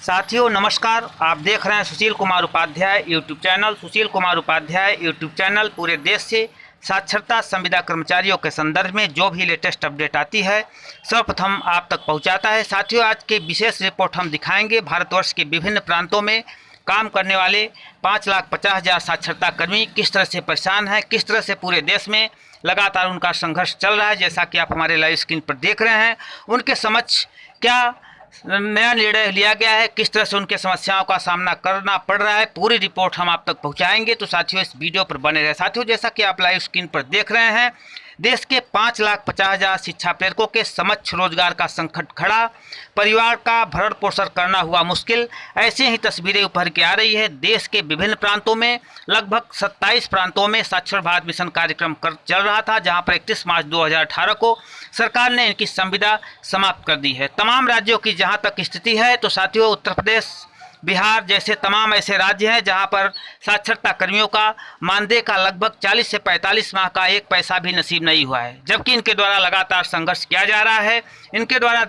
साथियों नमस्कार, आप देख रहे हैं Sushil Kumar Upadhyay YouTube channel. Sushil Kumar Upadhyay YouTube channel पूरे देश से साक्षरता संविदा कर्मचारियों के संदर्भ में जो भी लेटेस्ट अपडेट आती है सर्वप्रथम आप तक पहुंचाता है। साथियों आज के विशेष रिपोर्ट हम दिखाएंगे भारतवर्ष के विभिन्न प्रांतों में काम करने वाले 5,50,000 साक्षरता कर्मी किस तरह से परेशान हैं, किस तरह से पूरे देश में लगातार उनका संघर्ष चल रहा है। जैसा कि आप हमारे लाइव स्क्रीन पर देख रहे हैं, उनके समक्ष क्या नया निर्णय लिया गया है, किस तरह से उनके समस्याओं का सामना करना पड़ रहा है, पूरी रिपोर्ट हम आप तक पहुंचाएंगे। तो साथियों इस वीडियो पर बने रहे। साथियों जैसा कि आप लाइव स्क्रीन पर देख रहे हैं, देश के 5,50,000 शिक्षा प्रेरकों के समक्ष रोजगार का संकट खड़ा, परिवार का भरण पोषण करना हुआ मुश्किल। ऐसे ही तस्वीरें उभर के आ रही है। देश के विभिन्न प्रांतों में लगभग 27 प्रांतों में साक्षर भारत मिशन कार्यक्रम चल रहा था, जहां पर 31 मार्च 2018 को सरकार ने इनकी संविदा समाप्त कर दी है। तमाम राज्यों की जहां तक स्थिति है तो साथियों उत्तर प्रदेश, बिहार जैसे तमाम ऐसे राज्य हैं जहां पर साक्षरता कर्मियों का मानदेय का लगभग 40 से 45 माह का एक पैसा भी नसीब नहीं हुआ है, जबकि इनके द्वारा लगातार संघर्ष किया जा रहा है। इनके द्वारा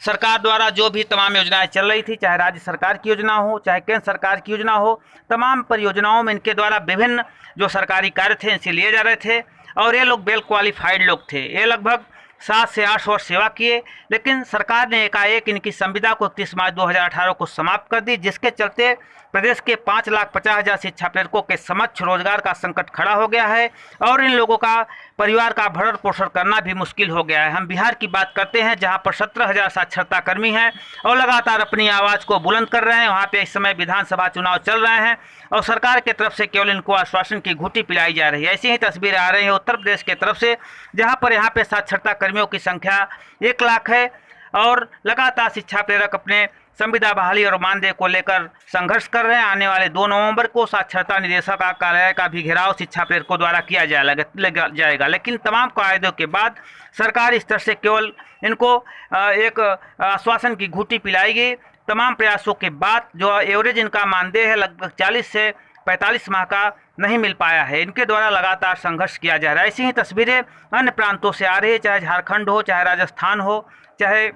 सरकार द्वारा जो भी तमाम योजनाएं चल रही थी, चाहे राज्य सरकार की योजना हो चाहे केंद्र सरकार की योजना हो, तमाम परियोजनाओं में इनके द्वारा विभिन्न जो सरकारी कार्य थे इनसे लिए जा रहे थे और ये लोग वेल क्वालिफाइड लोग थे। ये लगभग 7 से 8 वर्ष सेवा किए, लेकिन सरकार ने एकाएक इनकी संविदा को 31 मार्च 2018 को समाप्त कर दी, जिसके चलते प्रदेश के 5,50,000 शिक्षा प्रेरकों के समक्ष रोजगार का संकट खड़ा हो गया है और इन लोगों का परिवार का भरण पोषण करना भी मुश्किल हो गया है। हम बिहार की बात करते हैं जहां पर 17,000 साक्षरता कर्मी हैं और लगातार अपनी आवाज़ को बुलंद कर रहे हैं। वहां पे इस समय विधानसभा चुनाव चल रहे हैं और सरकार की तरफ से केवल इनको आश्वासन की घूंटी पिलाई जा रही है। ऐसी ही तस्वीरें आ रही हैं उत्तर प्रदेश की तरफ से, जहाँ पर यहाँ पे साक्षरता कर्मियों की संख्या 1 लाख है और लगातार शिक्षा प्रेरक अपने संविदा बहाली और मानदेय को लेकर संघर्ष कर रहे हैं। आने वाले 2 नवंबर को साक्षरता निदेशक कार्यालय का भी घेराव शिक्षा प्रेरकों द्वारा किया जाएगा, लेकिन तमाम कायदों के बाद सरकार इस तरह से केवल इनको एक आश्वासन की घूंटी पिलाएगी। तमाम प्रयासों के बाद जो एवरेज इनका मानदेय है लगभग 40 से 45 माह का नहीं मिल पाया है। इनके द्वारा लगातार संघर्ष किया जा रहा है। ऐसी ही तस्वीरें अन्य प्रांतों से आ रही है, चाहे झारखंड हो, चाहे राजस्थान हो, चाहे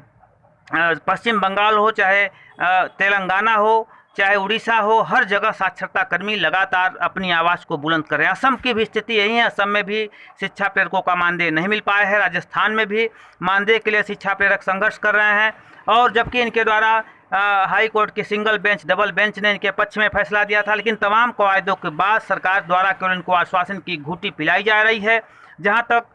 पश्चिम बंगाल हो, चाहे तेलंगाना हो, चाहे उड़ीसा हो, हर जगह साक्षरता कर्मी लगातार अपनी आवाज़ को बुलंद कर रहे हैं। असम की भी स्थिति यही है। असम में भी शिक्षा प्रेरकों का मानदेय नहीं मिल पाया है। राजस्थान में भी मानदेय के लिए शिक्षा प्रेरक संघर्ष कर रहे हैं और जबकि इनके द्वारा हाई कोर्ट की सिंगल बेंच डबल बेंच ने इनके पक्ष में फैसला दिया था, लेकिन तमाम कवायदों के बाद सरकार द्वारा केवल इनको आश्वासन की घूंटी पिलाई जा रही है। जहां तक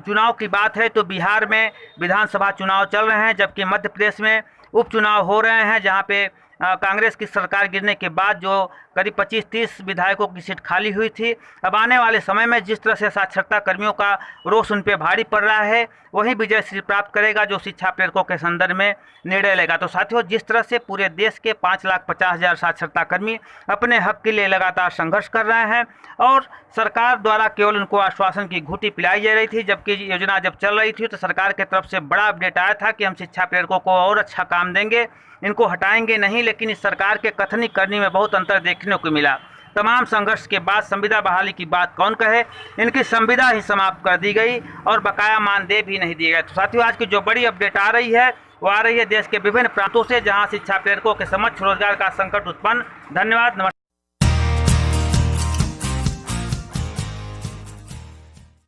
चुनाव की बात है तो बिहार में विधानसभा चुनाव चल रहे हैं, जबकि मध्य प्रदेश में उपचुनाव हो रहे हैं, जहां पे कांग्रेस की सरकार गिरने के बाद जो करीब 25-30 विधायकों की सीट खाली हुई थी। अब आने वाले समय में जिस तरह से साक्षरता कर्मियों का रोष उन पे भारी पड़ रहा है, वही विजय श्री प्राप्त करेगा जो शिक्षा प्रेरकों के संदर्भ में निर्णय लेगा। तो साथियों जिस तरह से पूरे देश के 5,50,000 साक्षरता कर्मी अपने हक के लिए लगातार संघर्ष कर रहे हैं और सरकार द्वारा केवल उनको आश्वासन की घूंटी पिलाई जा रही थी, जबकि योजना जब चल रही थी तो सरकार की तरफ से बड़ा अपडेट आया था कि हम शिक्षा प्रेरकों को और अच्छा काम देंगे, इनको हटाएंगे नहीं, लेकिन इस सरकार के कथनी करनी में बहुत अंतर देखने को मिला। तमाम संघर्ष के बाद संविदा बहाली की बात कौन कहे, इनकी संविदा ही समाप्त कर दी गई और बकाया मानदेय भी नहीं दिए गए। तो साथियों आज की जो बड़ी अपडेट आ रही है वो आ रही है देश के विभिन्न प्रांतों से, जहां शिक्षा प्रेरकों के समक्ष रोजगार का संकट उत्पन्न। धन्यवाद, नमस्कार।